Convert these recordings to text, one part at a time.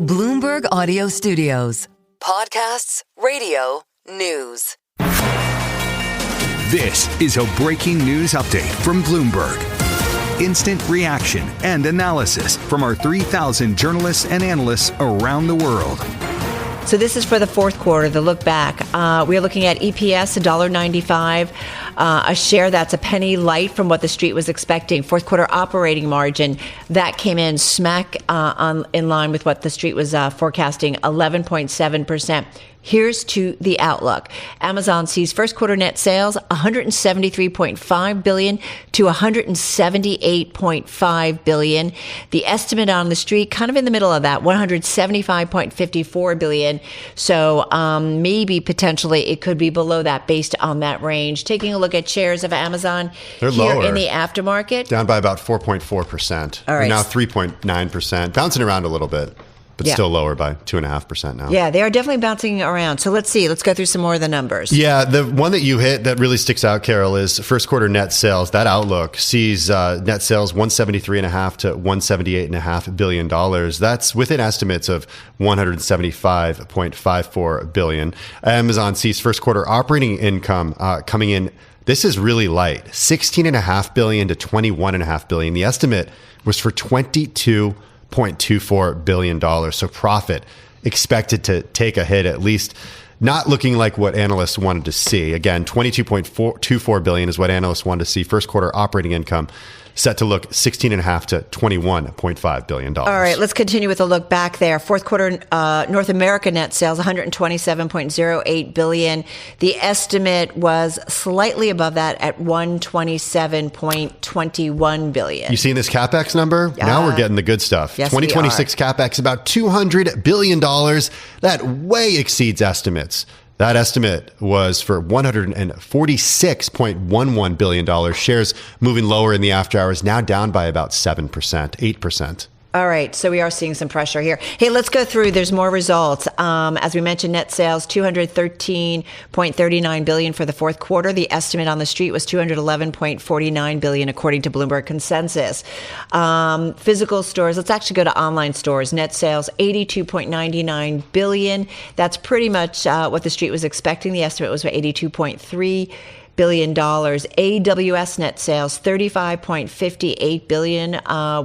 Bloomberg Audio Studios. Podcasts, radio, news. This is a breaking news update from Bloomberg. Instant reaction and analysis from our 3,000 journalists and analysts around the world. So this is for the fourth quarter, the look back. We are looking at EPS, $1.95, a share that's a penny light from what the street was expecting. Fourth quarter operating margin, that came in smack in line with what the street was forecasting, 11.7%. Here's to the outlook. Amazon sees first quarter net sales $173.5 billion to $178.5 billion. The estimate on the street, kind of in the middle of that, $175.54 billion. So maybe potentially it could be below that based on that range. Taking a look at shares of Amazon They're here lower. In the aftermarket. Down by about 4.4%. All right. Now 3.9%. Bouncing around a little bit. But still lower by 2.5% now. Yeah, they are definitely bouncing around. So let's see. Let's go through some more of the numbers. Yeah, the one that you hit that really sticks out, Carol, is first quarter net sales. That outlook sees net sales $173.5 to $178.5 billion. That's within estimates of $175.54 billion. Amazon sees first quarter operating income coming in. This is really light, $16.5 billion to $21.5 billion. The estimate was for $22.24 billion. So profit expected to take a hit, at least not looking like what analysts wanted to see. Again, $22.24 billion is what analysts wanted to see. First quarter operating income set to look $16.5 to $21.5 billion. All right, let's continue with a look back there. Fourth quarter North America net sales, $127.08 billion. The estimate was slightly above that at $127.21 billion. You seeing this CapEx number? Now we're getting the good stuff. Yes, 2026 CapEx, about $200 billion. That way exceeds estimates. That estimate was for $146.11 billion. Shares moving lower in the after hours, now down by about 7%, 8%. All right, so we are seeing some pressure here. Hey, let's go through. There's more results. As we mentioned, net sales, $213.39 billion for the fourth quarter. The estimate on the street was $211.49 billion, according to Bloomberg consensus. Physical stores, let's actually go to online stores. Net sales, $82.99 billion. That's pretty much what the street was expecting. The estimate was for $82.3 billion. AWS net sales, $35.58 billion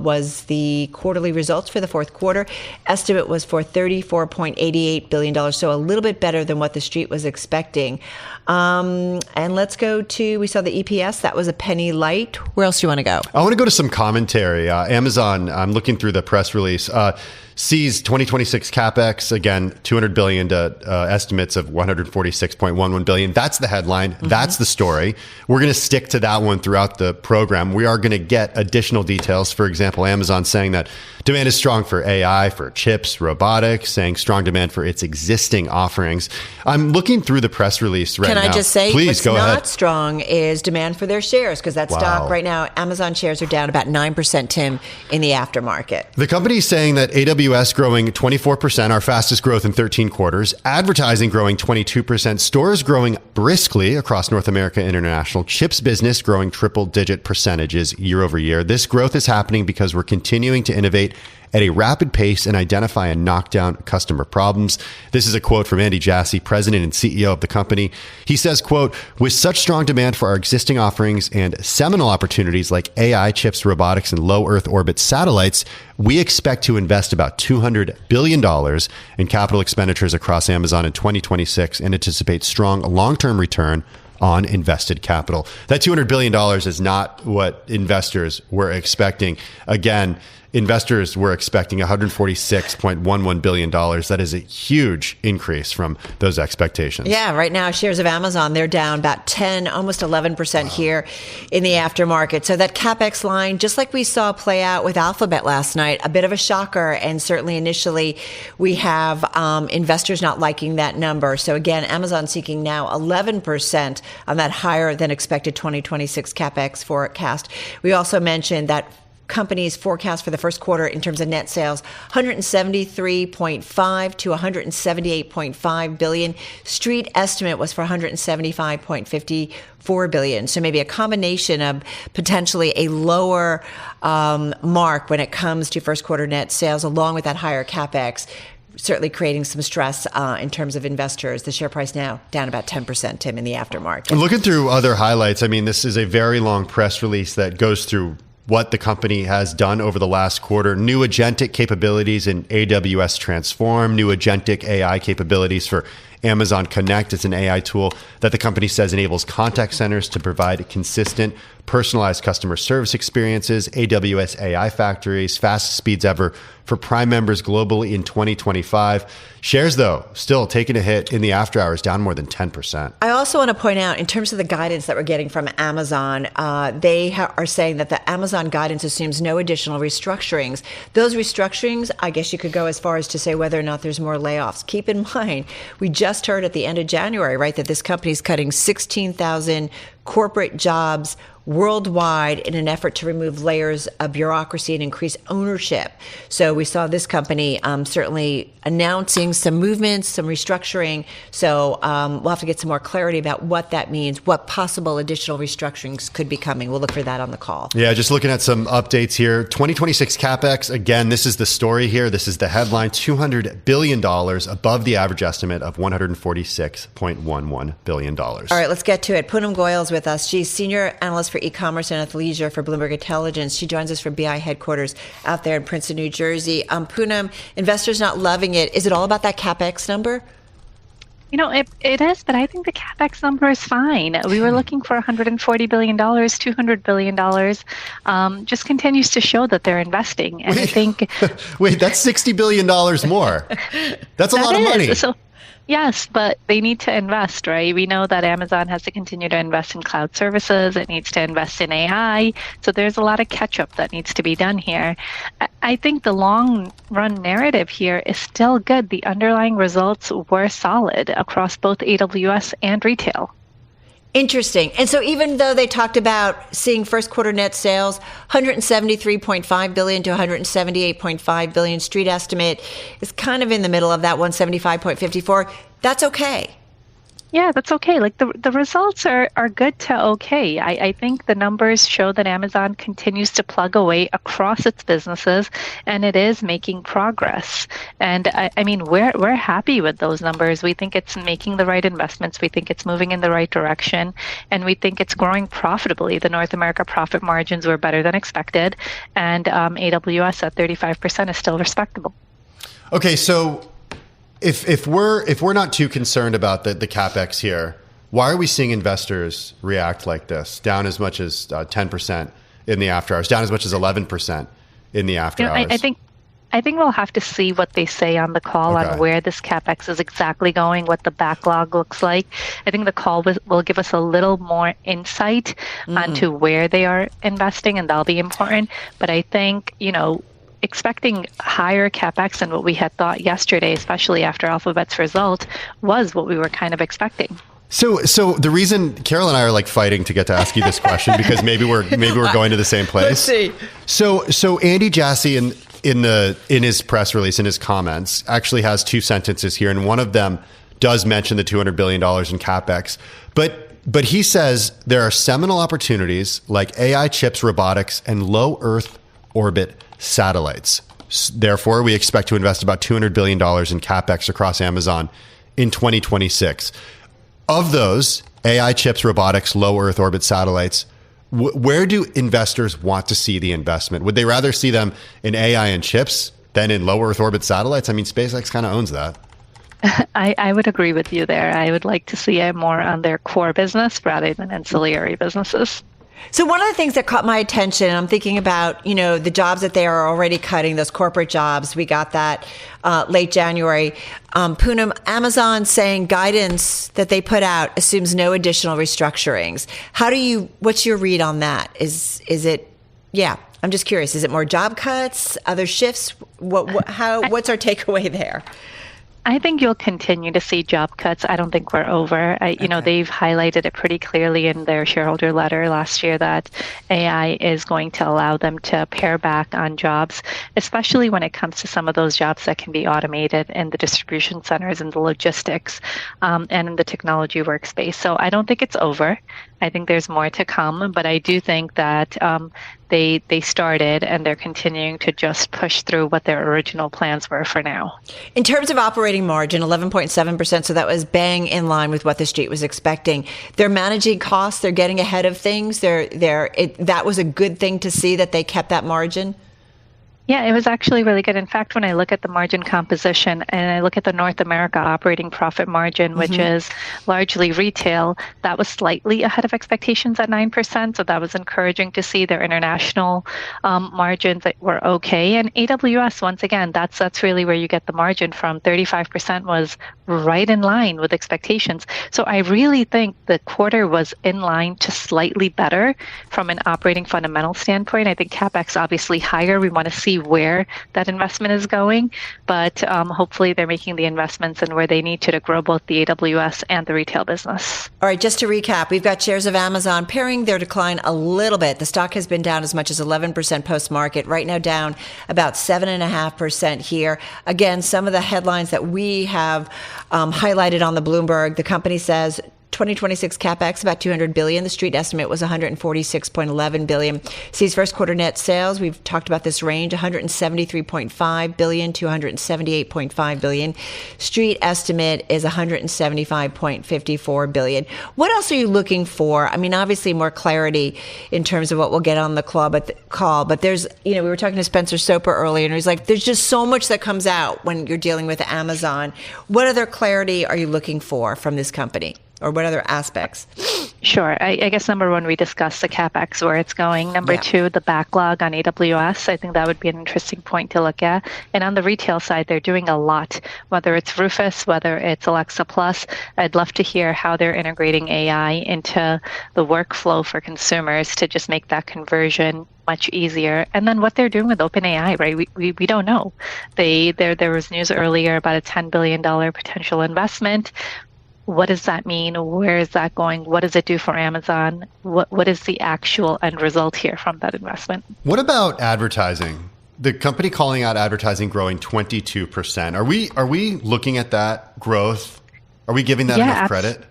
was the quarterly results for the fourth quarter. Estimate was for $34.88 billion, so a little bit better than what the street was expecting. And let's go to, we saw the EPS, that was a penny light. Where else do you want to go? I want to go to some commentary. Amazon, I'm looking through the press release, sees 2026 CapEx, again, $200 billion to estimates of $146.11 billion. That's the headline. Mm-hmm. That's the story. We're going to stick to that one throughout the program. We are going to get additional details. For example, Amazon saying that demand is strong for AI, for chips, robotics, saying strong demand for its existing offerings. I'm looking through the press release right now. Can I just say, please what's go not ahead. strong is demand for their shares, because that stock right now, Amazon shares are down about 9%, Tim, in the aftermarket. The company is saying that AWS growing 24%, our fastest growth in 13 quarters. Advertising growing 22%. Stores growing briskly across North America and international. Chips business growing triple-digit percentages year over year. This growth is happening because we're continuing to innovate at a rapid pace and identify and knock down customer problems. This is a quote from Andy Jassy, president and CEO of the company. He says, quote, with such strong demand for our existing offerings and seminal opportunities like AI, chips, robotics, and low Earth orbit satellites, we expect to invest about $200 billion in capital expenditures across Amazon in 2026 and anticipate strong long-term return on invested capital. That $200 billion is not what investors were expecting. Again, investors were expecting $146.11 billion. That is a huge increase from those expectations. Yeah, right now shares of Amazon, they're down about 10, almost 11% here in the aftermarket. So that CapEx line, just like we saw play out with Alphabet last night, a bit of a shocker. And certainly initially we have investors not liking that number. So again, Amazon seeking now 11% on that higher than expected 2026 CapEx forecast. We also mentioned that company's forecast for the first quarter in terms of net sales, 173.5 to 178.5 billion. Street estimate was for 175.54 billion. So maybe a combination of potentially a lower mark when it comes to first quarter net sales, along with that higher CapEx, certainly creating some stress in terms of investors. The share price now down about 10%, Tim, in the aftermarket. Looking through other highlights, I mean, this is a very long press release that goes through what the company has done over the last quarter. New agentic capabilities in AWS Transform, new agentic AI capabilities for Amazon Connect. It's an AI tool that the company says enables contact centers to provide consistent, personalized customer service experiences. AWS AI factories, fastest speeds ever for Prime members globally in 2025. Shares, though, still taking a hit in the after hours, down more than 10%. I also want to point out, in terms of the guidance that we're getting from Amazon, they are saying that the Amazon guidance assumes no additional restructurings. Those restructurings, I guess you could go as far as to say whether or not there's more layoffs. Keep in mind, we just heard at the end of January, right, that this company is cutting 16,000 corporate jobs worldwide in an effort to remove layers of bureaucracy and increase ownership. So we saw this company certainly announcing some movements, some restructuring. So we'll have to get some more clarity about what that means, what possible additional restructurings could be coming. We'll look for that on the call. Yeah, just looking at some updates here. 2026 CapEx, again, this is the story here. This is the headline, $200 billion above the average estimate of $146.11 billion. All right, let's get to it. Poonam Goyal is with us. She's senior analyst for e-commerce and athleisure for Bloomberg Intelligence. She joins us from BI headquarters out there in Princeton, New Jersey. Poonam, investors not loving it. Is it all about that CapEx number? You know, it is, but I think the CapEx number is fine. We were looking for $140 billion, $200 billion. Just continues to show that they're investing. And I think... Wait, that's $60 billion more. That's a lot of money. So, yes, but they need to invest, right? We know that Amazon has to continue to invest in cloud services. It needs to invest in AI. So there's a lot of catch-up that needs to be done here. I think the long-run narrative here is still good. The underlying results were solid across both AWS and retail. Interesting. And so even though they talked about seeing first quarter net sales, 173.5 billion to 178.5 billion, street estimate is kind of in the middle of that 175.54. That's okay. Yeah, that's okay. Like the results are good to okay. I think the numbers show that Amazon continues to plug away across its businesses, and it is making progress. And I mean, we're happy with those numbers. We think it's making the right investments. We think it's moving in the right direction, and we think it's growing profitably. The North America profit margins were better than expected, and AWS at 35% is still respectable. Okay, so If we're not too concerned about the CapEx here, why are we seeing investors react like this, down as much as 10% in the after hours, down as much as 11% in the after hours? I think we'll have to see what they say on the call on where this CapEx is exactly going, what the backlog looks like. I think the call will give us a little more insight onto where they are investing, and that'll be important. But I think, expecting higher CapEx than what we had thought yesterday, especially after Alphabet's result, was what we were kind of expecting. So the reason Carol and I are like fighting to get to ask you this question, because maybe we're going to the same place. Let's see. So Andy Jassy in his press release, in his comments, actually has two sentences here, and one of them does mention the $200 billion in CapEx, but he says there are seminal opportunities like AI chips, robotics, and low Earth orbit satellites. Therefore, we expect to invest about $200 billion in CapEx across Amazon in 2026. Of those, AI chips, robotics, low Earth orbit satellites, where do investors want to see the investment? Would they rather see them in AI and chips than in low Earth orbit satellites? I mean, SpaceX kind of owns that. I would agree with you there. I would like to see it more on their core business rather than ancillary businesses. So one of the things that caught my attention, I'm thinking about, the jobs that they are already cutting, those corporate jobs. We got that late January. Poonam, Amazon saying guidance that they put out assumes no additional restructurings. What's your read on that? Is it, I'm just curious. Is it more job cuts, other shifts? What's our takeaway there? I think you'll continue to see job cuts. I don't think we're over. They've highlighted it pretty clearly in their shareholder letter last year that AI is going to allow them to pare back on jobs, especially when it comes to some of those jobs that can be automated in the distribution centers and the logistics and in the technology workspace. So I don't think it's over. I think there's more to come, but I do think that they started and they're continuing to just push through what their original plans were for now. In terms of operating margin, 11.7%, so that was bang in line with what the street was expecting. They're managing costs, they're getting ahead of things. That was a good thing to see that they kept that margin. Yeah, it was actually really good. In fact, when I look at the margin composition and I look at the North America operating profit margin, which is largely retail, that was slightly ahead of expectations at 9%. So that was encouraging to see. Their international margins that were okay. And AWS, once again, that's really where you get the margin from. 35% was right in line with expectations. So I really think the quarter was in line to slightly better from an operating fundamental standpoint. I think CapEx obviously higher. We want to see where that investment is going, but hopefully they're making the investments and where they need to grow both the AWS and the retail business. All right, just to recap, we've got shares of Amazon paring their decline a little bit. The stock has been down as much as 11% post-market, right now down about 7.5% here. Again, some of the headlines that we have highlighted on the Bloomberg, the company says 2026 CapEx about $200 billion. The street estimate was $146.11 billion. Sees first quarter net sales. We've talked about this range, $173.5 billion to $178.5 billion. Street estimate is $175.54 billion. What else are you looking for? I mean, obviously more clarity in terms of what we'll get on the call, but there's, we were talking to Spencer Soper earlier, and he's like, there's just so much that comes out when you're dealing with Amazon. What other clarity are you looking for from this company? Or what other aspects? Sure. I guess number one, we discussed the CapEx, where it's going. Number two, the backlog on AWS. I think that would be an interesting point to look at. And on the retail side, they're doing a lot, whether it's Rufus, whether it's Alexa Plus. I'd love to hear how they're integrating AI into the workflow for consumers to just make that conversion much easier. And then what they're doing with OpenAI, right? We don't know. There was news earlier about a $10 billion potential investment. What does that mean? Where is that going? What does it do for Amazon? What is the actual end result here from that investment? What about advertising? The company calling out advertising growing 22%. Are we looking at that growth? Are we giving that enough credit?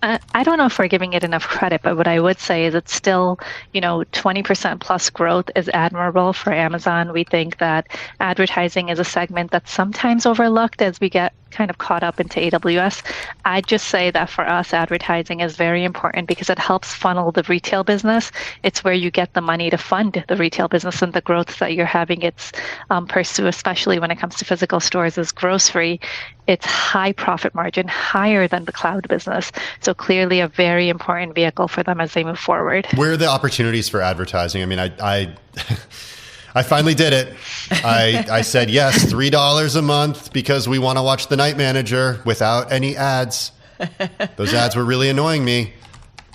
I don't know if we're giving it enough credit, but what I would say is it's still, 20% plus growth is admirable for Amazon. We think that advertising is a segment that's sometimes overlooked as we get kind of caught up into AWS. I'd just say that for us, advertising is very important because it helps funnel the retail business. It's where you get the money to fund the retail business, and the growth that you're having its pursue, especially when it comes to physical stores, is grocery. It's high profit margin, higher than the cloud business. So clearly a very important vehicle for them as they move forward. Where are the opportunities for advertising? I mean, I finally did it. I said, yes, $3 a month because we want to watch The Night Manager without any ads. Those ads were really annoying me.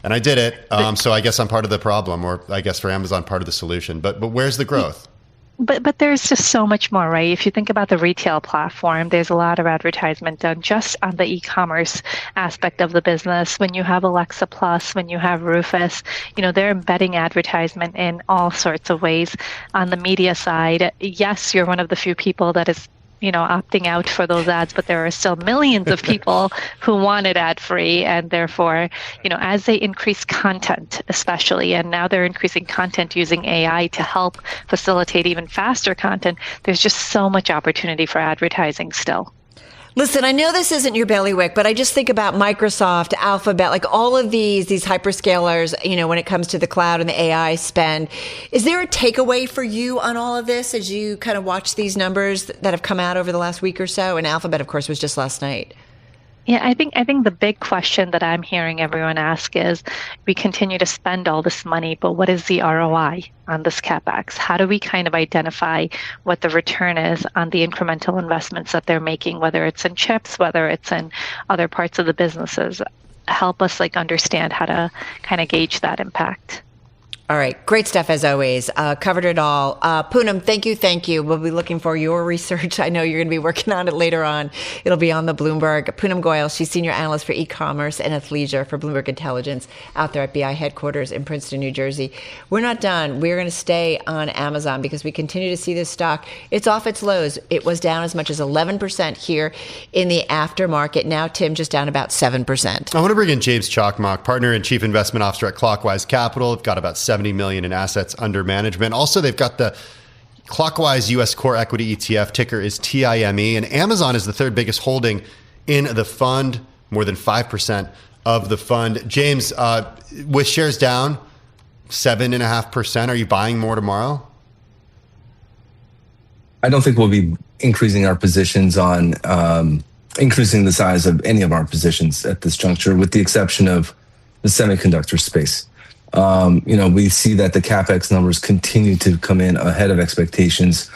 And I did it. So I guess I'm part of the problem, or I guess for Amazon, part of the solution. But where's the growth? But there's just so much more, right? If you think about the retail platform, there's a lot of advertisement done just on the e-commerce aspect of the business. When you have Alexa Plus, when you have Rufus, they're embedding advertisement in all sorts of ways. On the media side, yes, you're one of the few people that is opting out for those ads, but there are still millions of people who want it ad-free. And therefore, as they increase content, especially, and now they're increasing content using AI to help facilitate even faster content, there's just so much opportunity for advertising still. Listen, I know this isn't your bailiwick, but I just think about Microsoft, Alphabet, like all of these hyperscalers, when it comes to the cloud and the AI spend. Is there a takeaway for you on all of this as you kind of watch these numbers that have come out over the last week or so? And Alphabet, of course, was just last night. Yeah, I think the big question that I'm hearing everyone ask is, we continue to spend all this money, but what is the ROI on this CapEx? How do we kind of identify what the return is on the incremental investments that they're making, whether it's in chips, whether it's in other parts of the businesses? Help us understand how to kind of gauge that impact. All right. Great stuff as always. Covered it all. Poonam, thank you. We'll be looking for your research. I know you're going to be working on it later on. It'll be on the Bloomberg. Poonam Goyal, she's senior analyst for e-commerce and athleisure for Bloomberg Intelligence out there at BI headquarters in Princeton, New Jersey. We're not done. We're going to stay on Amazon because we continue to see this stock. It's off its lows. It was down as much as 11% here in the aftermarket. Now, Tim, just down about 7%. I want to bring in James Chalkmock, partner and chief investment officer at Clockwise Capital. They've got about 70 million in assets under management. Also, they've got the Clockwise U.S. Core Equity ETF, ticker is TIME, and Amazon is the third biggest holding in the fund, more than 5% of the fund. James, with shares down 7.5%, are you buying more tomorrow? I don't think we'll be increasing our positions on increasing the size of any of our positions at this juncture, with the exception of the semiconductor space. We see that the CapEx numbers continue to come in ahead of expectations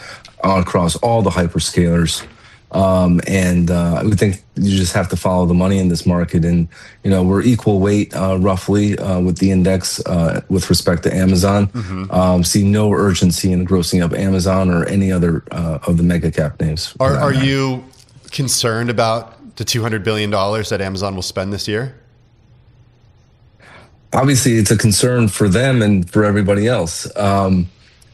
across all the hyperscalers. I would think you just have to follow the money in this market. And, we're equal weight, roughly, with the index with respect to Amazon. Mm-hmm. See no urgency in grossing up Amazon or any other of the mega cap names. Are you concerned about the $200 billion that Amazon will spend this year? Obviously, it's a concern for them and for everybody else. We're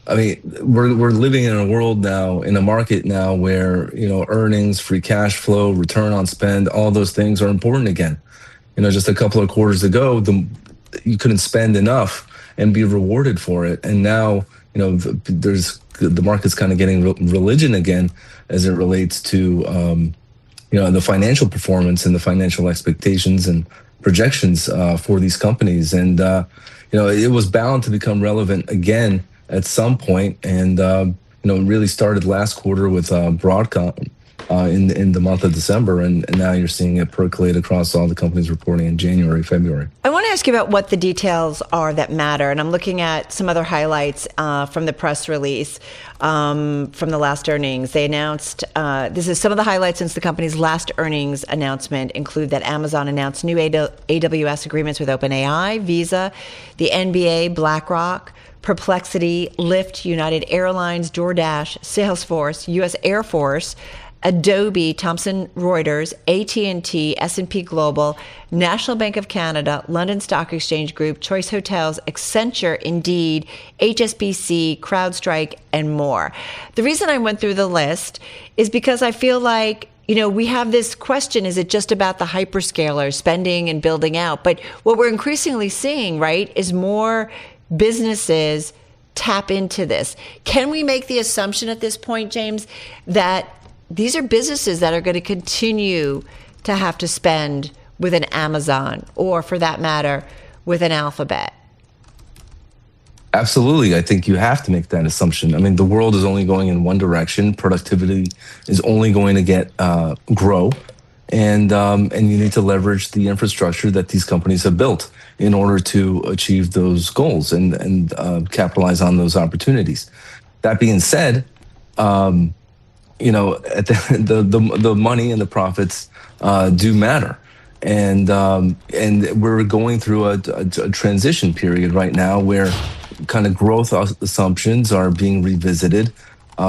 living in a world now, in a market now where, earnings, free cash flow, return on spend, all those things are important again. Just a couple of quarters ago, you couldn't spend enough and be rewarded for it. And now, the market's kind of getting religion again as it relates to, the financial performance and the financial expectations and projections for these companies. And, it was bound to become relevant again at some point. And, it really started last quarter with Broadcom in the month of December. And now you're seeing it percolate across all the companies reporting in January, February. I want to ask you about what the details are that matter. And I'm looking at some other highlights from the press release from the last earnings. They announced, this is some of the highlights since the company's last earnings announcement include that Amazon announced new AWS agreements with OpenAI, Visa, the NBA, BlackRock, Perplexity, Lyft, United Airlines, DoorDash, Salesforce, U.S. Air Force, Adobe, Thomson Reuters, AT&T, S&P Global, National Bank of Canada, London Stock Exchange Group, Choice Hotels, Accenture, Indeed, HSBC, CrowdStrike, and more. The reason I went through the list is because I feel like, we have this question, is it just about the hyperscalers spending and building out? But what we're increasingly seeing, right, is more businesses tap into this. Can we make the assumption at this point, James, that these are businesses that are going to continue to have to spend with an Amazon or, for that matter, with an Alphabet? Absolutely. I think you have to make that assumption. The world is only going in one direction. Productivity is only going to grow. And you need to leverage the infrastructure that these companies have built in order to achieve those goals and capitalize on those opportunities. That being said, at the money and the profits do matter, and we're going through a transition period right now where kind of growth assumptions are being revisited,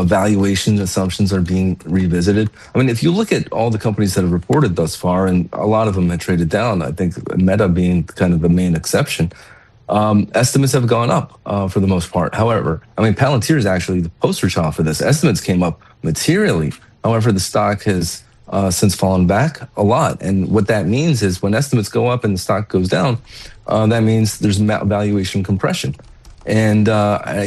valuation assumptions are being revisited. If you look at all the companies that have reported thus far, and a lot of them have traded down, I think Meta being kind of the main exception. Estimates have gone up for the most part. However, Palantir is actually the poster child for this. Estimates came up materially. However, the stock has since fallen back a lot. And what that means is when estimates go up and the stock goes down, that means there's valuation compression. And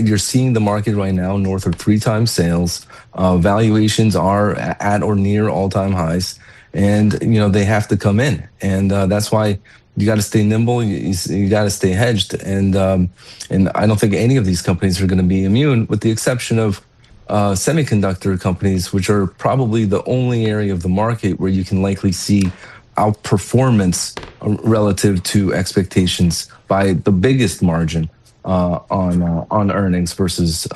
you're seeing the market right now north of 3 times sales. Valuations are at or near all-time highs. And, they have to come in. And that's why you got to stay nimble. You got to stay hedged. And I don't think any of these companies are going to be immune, with the exception of semiconductor companies, which are probably the only area of the market where you can likely see outperformance relative to expectations by the biggest margin on earnings versus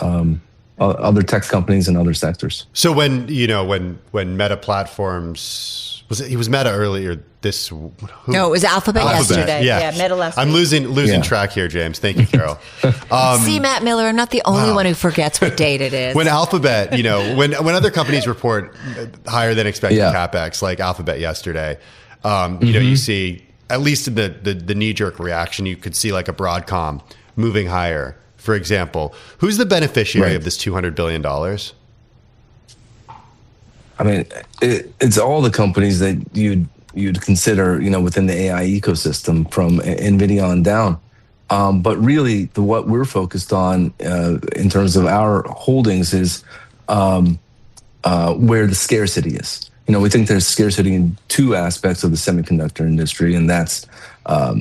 other tech companies and other sectors. So when Meta Platforms He was Meta earlier this. No, it was Alphabet yesterday. Yeah, Meta last I'm week. losing track here, James. Thank you, Carol. See, Matt Miller, I'm not the only one who forgets what date it is. When Alphabet, when other companies report higher than expected CapEx, like Alphabet yesterday, you see, at least in the knee-jerk reaction, you could see like a Broadcom moving higher, for example. Who's the beneficiary of this $200 billion? I mean, it's all the companies that you'd consider, within the AI ecosystem, from NVIDIA on down. But really, what we're focused on in terms of our holdings is where the scarcity is. We think there's scarcity in two aspects of the semiconductor industry, and that's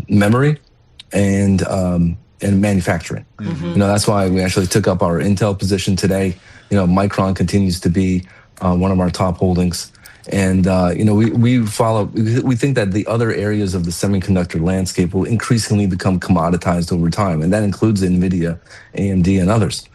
memory and manufacturing. That's why we actually took up our Intel position today. Micron continues to be one of our top holdings. And, we think that the other areas of the semiconductor landscape will increasingly become commoditized over time. And that includes NVIDIA, AMD, and others.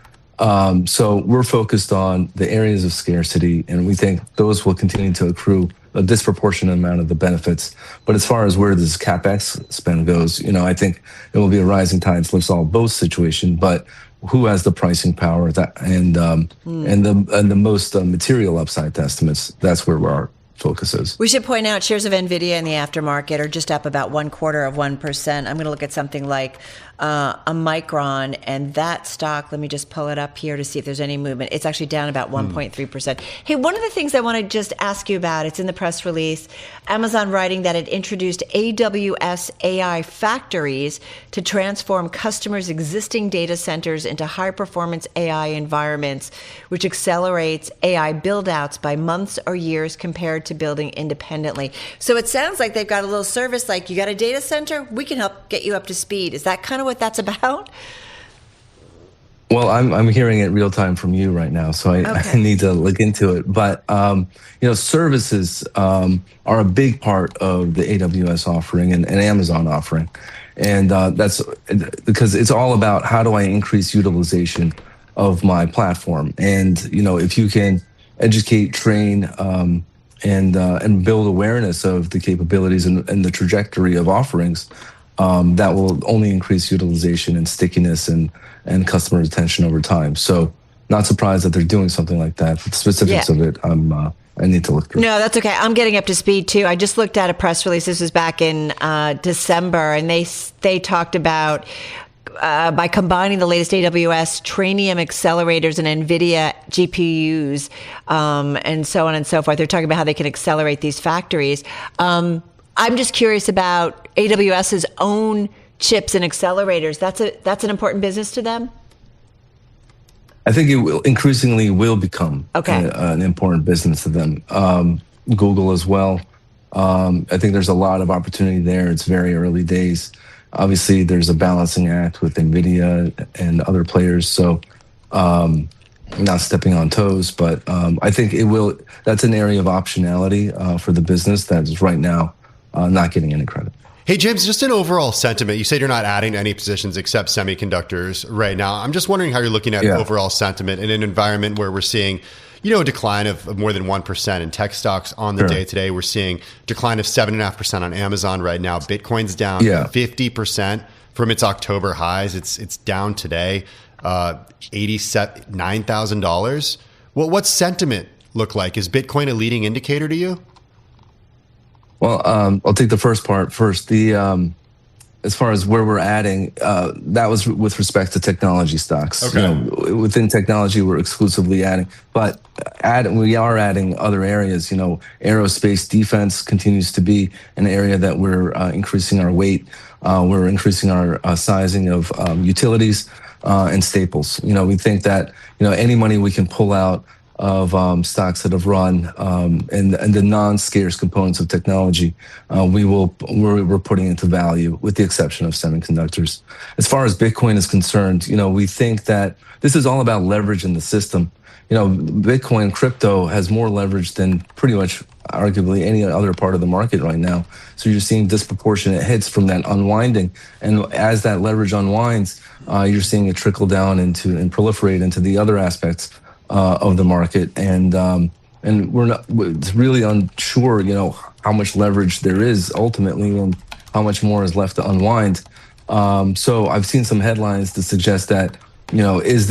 So we're focused on the areas of scarcity, and we think those will continue to accrue a disproportionate amount of the benefits. But as far as where this CapEx spend goes, I think it will be a rising tide lifts all boats situation. But who has the pricing power and the most material upside to estimates? That's where our focus is. We should point out shares of NVIDIA in the aftermarket are just up about 0.25%. I'm going to look at something like a Micron, and that stock, let me just pull it up here to see if there's any movement. It's actually down about 1.3%. Hey, one of the things I want to just ask you about, it's in the press release, Amazon writing that it introduced AWS AI factories to transform customers' existing data centers into high-performance AI environments, which accelerates AI build-outs by months or years compared to building independently. So it sounds like they've got a little service like, you got a data center? We can help get you up to speed. Is that kind of what that's about? Well, I'm hearing it real time from you right now, so I need to look into it. But services are a big part of the AWS offering and Amazon offering, and that's because it's all about how do I increase utilization of my platform. And if you can educate, train, and build awareness of the capabilities and the trajectory of offerings, that will only increase utilization and stickiness and customer retention over time. So not surprised that they're doing something like that. The specifics of it, I need to look through. No, that's okay. I'm getting up to speed too. I just looked at a press release. This was back in December, and they talked about by combining the latest AWS Trainium accelerators and NVIDIA GPUs, and so on and so forth. They're talking about how they can accelerate these factories. I'm just curious about AWS's own chips and accelerators. That's an important business to them? I think it will increasingly become an important business to them. Google as well. I think there's a lot of opportunity there. It's very early days. Obviously, there's a balancing act with NVIDIA and other players. So not stepping on toes, but I think that's an area of optionality for the business that is right now not getting any credit. Hey, James, just an overall sentiment. You said you're not adding to any positions except semiconductors right now. I'm just wondering how you're looking at overall sentiment in an environment where we're seeing, a decline of more than 1% in tech stocks on the day today. We're seeing decline of 7.5% on Amazon right now. Bitcoin's down 50% from its October highs. It's down today, $89,000. What's sentiment look like? Is Bitcoin a leading indicator to you? Well, I'll take the first part first. As far as where we're adding, that was with respect to technology stocks. Okay. Within technology, we're exclusively adding, but we are adding other areas. Aerospace defense continues to be an area that we're increasing our weight. We're increasing our sizing of utilities and staples. We think that any money we can pull out of stocks that have run and the non-scarce components of technology, we're putting into value, with the exception of semiconductors. As far as Bitcoin is concerned, we think that this is all about leverage in the system. Bitcoin crypto has more leverage than pretty much arguably any other part of the market right now. So you're seeing disproportionate hits from that unwinding, and as that leverage unwinds, you're seeing it trickle down and proliferate into the other aspects of the market. And and it's really unsure, how much leverage there is ultimately and how much more is left to unwind. So I've seen some headlines that suggest that, does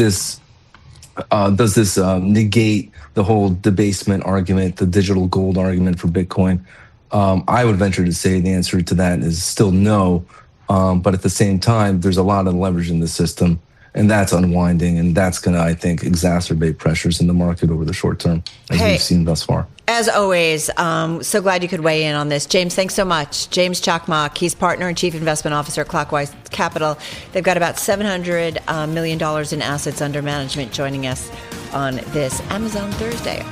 this negate the whole debasement argument, the digital gold argument for Bitcoin? I would venture to say the answer to that is still no. But at the same time, there's a lot of leverage in the system, and that's unwinding, and that's going to, I think, exacerbate pressures in the market over the short term, as we've seen thus far. As always, so glad you could weigh in on this. James, thanks so much. James Chakmak, he's partner and chief investment officer at Clockwise Capital. They've got about $700 million in assets under management, joining us on this Amazon Thursday.